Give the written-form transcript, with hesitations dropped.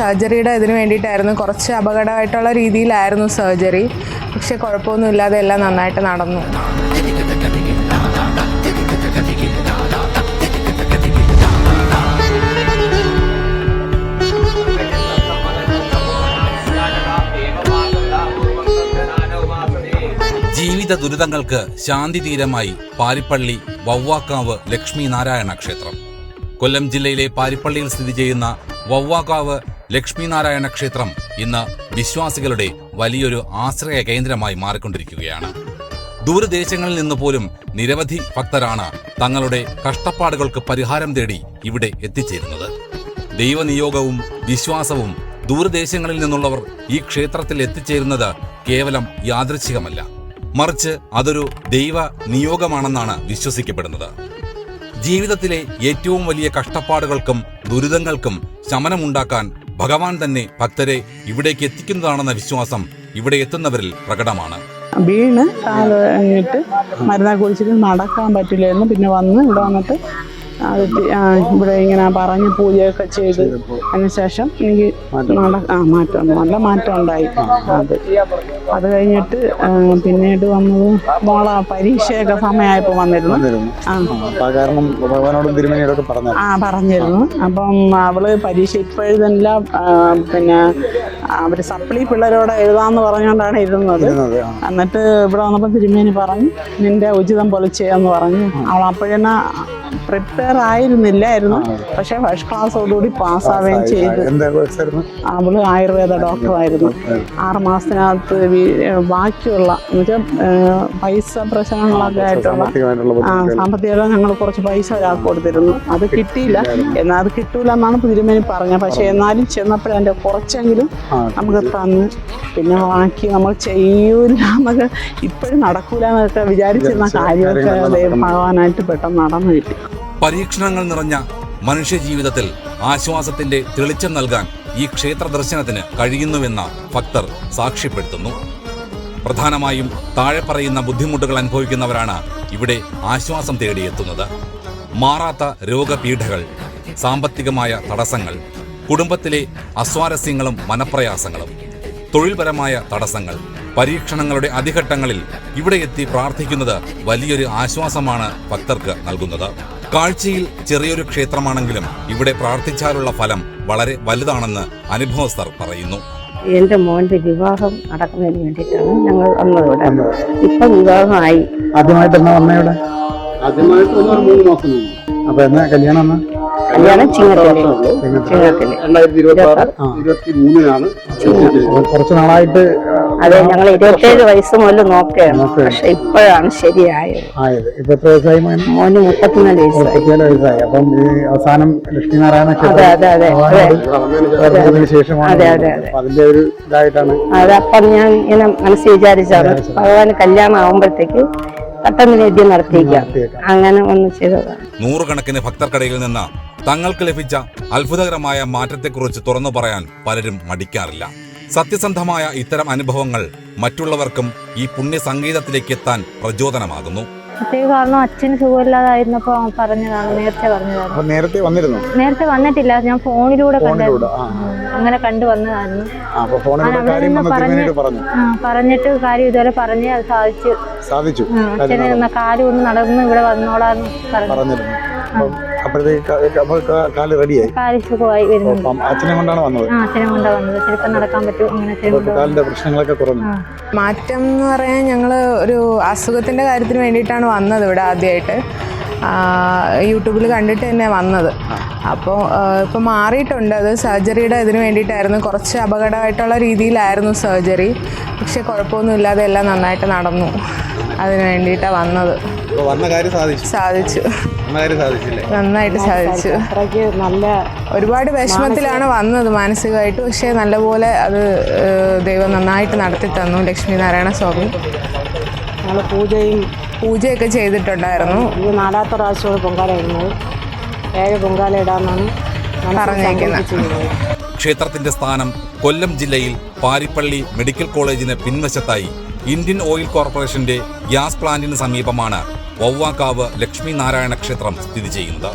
സർജറിയുടെ ഇതിന് വേണ്ടിയിട്ടായിരുന്നു. കുറച്ച് അപകടമായിട്ടുള്ള രീതിയിലായിരുന്നു സർജറി. പക്ഷെ കുഴപ്പമൊന്നുമില്ലാതെ എല്ലാം നന്നായിട്ട് നടന്നു. ജീവിത ദുരിതങ്ങൾക്ക് ശാന്തി തീരമായി പാരിപ്പള്ളി വവ്വാക്കാവ് ലക്ഷ്മി നാരായണ ക്ഷേത്രം. കൊല്ലം ജില്ലയിലെ പാരിപ്പള്ളിയിൽ സ്ഥിതി ചെയ്യുന്ന വവ്വാക്കാവ് ലക്ഷ്മി നാരായണ ക്ഷേത്രം ഇന്ന് വിശ്വാസികളുടെ വലിയൊരു ആശ്രയ കേന്ദ്രമായി മാറിക്കൊണ്ടിരിക്കുകയാണ്. ദൂരദേശങ്ങളിൽ നിന്ന് പോലും നിരവധി ഭക്തരാണ് തങ്ങളുടെ കഷ്ടപ്പാടുകൾക്ക് പരിഹാരം തേടി ഇവിടെ എത്തിച്ചേരുന്നത്. ദൈവനിയോഗവും വിശ്വാസവും ദൂരദേശങ്ങളിൽ നിന്നുള്ളവർ ഈ ക്ഷേത്രത്തിൽ എത്തിച്ചേരുന്നത് കേവലം യാദൃച്ഛികമല്ല, മറിച്ച് അതൊരു ദൈവ നിയോഗമാണെന്നാണ് വിശ്വസിക്കപ്പെടുന്നത്. ജീവിതത്തിലെ ഏറ്റവും വലിയ കഷ്ടപ്പാടുകൾക്കും ദുരിതങ്ങൾക്കും ശമനമുണ്ടാക്കാൻ ഭഗവാൻ തന്നെ ഭക്തരെ ഇവിടേക്ക് എത്തിക്കുന്നതാണെന്ന വിശ്വാസം ഇവിടെ എത്തുന്നവരിൽ പ്രകടമാണ്. വീണ് കാല് കഴിഞ്ഞിട്ട് മരുന്നൊക്കെ കുടിച്ചിട്ട് നടക്കാൻ പറ്റില്ലായിരുന്നു. പിന്നെ വന്ന് ഇവിടെ വന്നിട്ട് ഇവിടെ ഇങ്ങനെ പറഞ്ഞ് പൂജയൊക്കെ ചെയ്ത് അതിനുശേഷം എനിക്ക് മാറ്റം നല്ല മാറ്റം ഉണ്ടായി. അത് കഴിഞ്ഞിട്ട് പിന്നീട് വന്നത് മോളെ പരീക്ഷയൊക്കെ സമയമായപ്പോൾ വന്നിരുന്നു. പറഞ്ഞിരുന്നു. അപ്പം അവള് പരീക്ഷ ഇപ്പോഴെല്ല പിന്നെ അവര് സപ്ലി പിള്ളേരോട് എഴുതാന്ന് പറഞ്ഞുകൊണ്ടാണ് ഇരുന്നത്. എന്നിട്ട് ഇവിടെ വന്നപ്പോൾ തിരുമേനി പറഞ്ഞു നിന്റെ ഉചിതം പോലെ ചെയ്യാന്ന് പറഞ്ഞു. അവൾ അപ്പോഴെന്നാ പ്രിപ്പയർ ആയിരുന്നില്ലായിരുന്നു. പക്ഷെ ഫസ്റ്റ് ക്ലാസ്സോടുകൂടി പാസ്സാവുകയും ചെയ്തു. അവള് ആയുർവേദ ഡോക്ടറായിരുന്നു. 6 മാസത്തിനകത്ത് ബാക്കിയുള്ള എന്നുവെച്ചാൽ പൈസ പ്രശ്നങ്ങളൊക്കെ ആയിട്ടുള്ള സാമ്പത്തികമായിട്ട് ഞങ്ങൾ കുറച്ച് പൈസ ഒരാൾക്ക് കൊടുത്തിരുന്നു. അത് കിട്ടിയില്ല. എന്നാൽ അത് കിട്ടൂല എന്നാണ് തിരുമേനി പറഞ്ഞത്. പക്ഷെ എന്നാലും ചെന്നപ്പോഴതിൻ്റെ കുറച്ചെങ്കിലും നമുക്ക് തന്ന്. പിന്നെ ബാക്കി നമ്മൾ ചെയ്യൂല എന്നൊക്കെ ഇപ്പോഴും നടക്കൂല എന്നൊക്കെ വിചാരിച്ചിരുന്ന കാര്യമൊക്കെ ഭഗവാനായിട്ട് പെട്ടെന്ന് നടന്നു കിട്ടി. പരീക്ഷണങ്ങൾ നിറഞ്ഞ മനുഷ്യ ജീവിതത്തിൽ ആശ്വാസത്തിന്റെ തെളിച്ചം നൽകാൻ ഈ ക്ഷേത്ര ദർശനത്തിന് കഴിയുന്നുവെന്ന ഭക്തർ സാക്ഷ്യപ്പെടുത്തുന്നു. പ്രധാനമായും താഴെ പറയുന്ന ബുദ്ധിമുട്ടുകൾ അനുഭവിക്കുന്നവരാണ് ഇവിടെ ആശ്വാസം തേടിയെത്തുന്നത്. മാറാത്ത രോഗപീഠകൾ, സാമ്പത്തികമായ തടസ്സങ്ങൾ, കുടുംബത്തിലെ അസ്വാരസ്യങ്ങളും മനപ്രയാസങ്ങളും, തൊഴിൽപരമായ തടസ്സങ്ങൾ, പരീക്ഷണങ്ങളുടെ അതിഘട്ടങ്ങളിൽ ഇവിടെ എത്തി പ്രാർത്ഥിക്കുന്നത് വലിയൊരു ആശ്വാസമാണ് ഭക്തർക്ക് നൽകുന്നത്. കാഴ്ചയിൽ ചെറിയൊരു ക്ഷേത്രമാണെങ്കിലും ഇവിടെ പ്രാർത്ഥിച്ചാലുള്ള ഫലം വളരെ വലുതാണെന്ന് അനുഭവസ്ഥർ പറയുന്നു. എന്റെ മോന്റെ വിവാഹം നടക്കുന്നതിന് വേണ്ടിയിട്ടാണ് ഞങ്ങൾ വന്നതോടെ. ഇപ്പൊ വിവാഹമായി. ആദ്യമായിട്ട് എന്നാ വന്നയുടെ? ആദ്യമായിട്ട് 3 മാസം. അപ്പൊ എന്നാ കല്യാണം? കല്യാണം ചിങ്ങത്തില് 2023 കുറച്ച് നാളായിട്ട്. അതെ, ഞങ്ങൾ 27 വയസ്സ് മുതൽ നോക്കുകയാണ്. പക്ഷെ ഇപ്പോഴാണ് ശരിയായത്. ഇപ്പൊ എത്ര വയസ്സായി? മോന് 34 വയസ്സായി. അപ്പം ഈ അവസാനം ലക്ഷ്മിനാരായണ ശേഷമാണ് അതിന്റെ ഒരു ഇതായിട്ടാണ്. അതപ്പം ഞാൻ ഇങ്ങനെ മനസ്സിൽ വിചാരിച്ചാണ് ഭഗവാന് കല്യാണം ആവുമ്പോഴത്തേക്ക് പെട്ടെന്ന് നേദ്യം നടത്തിയിരിക്കാം. അങ്ങനെ ഒന്ന് ചെയ്തതാണ്. നൂറുകണക്കിന് ഭക്തർക്കിടയിൽ നിന്ന് തങ്ങൾക്ക് ലഭിച്ച അത്ഭുതകരമായ മാറ്റത്തെക്കുറിച്ച് തുറന്നു പറയാൻ പലരും മടിക്കാറില്ല. സത്യസന്ധമായ ഇത്തരം അനുഭവങ്ങൾ മറ്റുള്ളവർക്കും ഈ പുണ്യ സംഗീതത്തിലേക്ക് എത്താൻ പ്രചോദനമാകുന്നു. പ്രത്യേക കാരണം അച്ഛന് സുഖമില്ലാതായിരുന്നപ്പോ പറഞ്ഞതാണ്. നേരത്തെ വന്നിട്ടില്ല. ഞാൻ ഫോണിലൂടെ അങ്ങനെ കണ്ടു വന്നതായിരുന്നു. പറഞ്ഞിട്ട് കാര്യം ഇതുവരെ പറഞ്ഞ് അത് സാധിച്ചു. അച്ഛന് കാല് ഒന്ന് നടന്ന് ഇവിടെ വന്നോളാന്ന് പറഞ്ഞു. കാല് സുഖമായി വരുന്നുണ്ട്. അച്ഛനെ കൊണ്ടാണ് വന്നത്. ചിലപ്പോൾ നടക്കാൻ പറ്റും. അങ്ങനെ പ്രശ്നങ്ങളൊക്കെ കുറഞ്ഞു. മാറ്റം എന്ന് പറയാൻ ഞങ്ങൾ ഒരു അസുഖത്തിൻ്റെ കാര്യത്തിന് വേണ്ടിയിട്ടാണ് വന്നത് ഇവിടെ ആദ്യമായിട്ട്. യൂട്യൂബിൽ കണ്ടിട്ട് തന്നെ വന്നത്. അപ്പോൾ ഇപ്പോൾ മാറിയിട്ടുണ്ട്. അത് സർജറിയുടെ ഇതിന് വേണ്ടിയിട്ടായിരുന്നു. കുറച്ച് അപകടമായിട്ടുള്ള രീതിയിലായിരുന്നു സർജറി. പക്ഷെ കുഴപ്പമൊന്നുമില്ലാതെ എല്ലാം നന്നായിട്ട് നടന്നു. അതിന് വേണ്ടിയിട്ടാണ് വന്നത്. സാധിച്ചു. നന്നായിട്ട് സാധിച്ചു. ഒരുപാട് വിഷമത്തിലാണ് വന്നത് മാനസികമായിട്ട്. പക്ഷേ നല്ലപോലെ അത് ദൈവം നന്നായിട്ട് നടത്തി തന്നു. ലക്ഷ്മി നാരായണ സ്വാമി പൂജയൊക്കെ ചെയ്തിട്ടുണ്ടായിരുന്നു. 4ാമത്തെ പ്രാവശ്യം പൊങ്കാല ഇടുന്നത്. 7 പൊങ്കാല ഇടാന്നാണ് പറഞ്ഞേക്കുന്നത്. ക്ഷേത്രത്തിന്റെ സ്ഥാനം കൊല്ലം ജില്ലയിൽ പാരിപ്പള്ളി മെഡിക്കൽ കോളേജിന് പിൻവശത്തായി ഇന്ത്യൻ ഓയിൽ കോർപ്പറേഷന്റെ ഗ്യാസ് പ്ലാന്റിന് സമീപമാണ് വവ്വാക്കാവ് ലക്ഷ്മി നാരായണ ക്ഷേത്രം സ്ഥിതി ചെയ്യുന്നത്.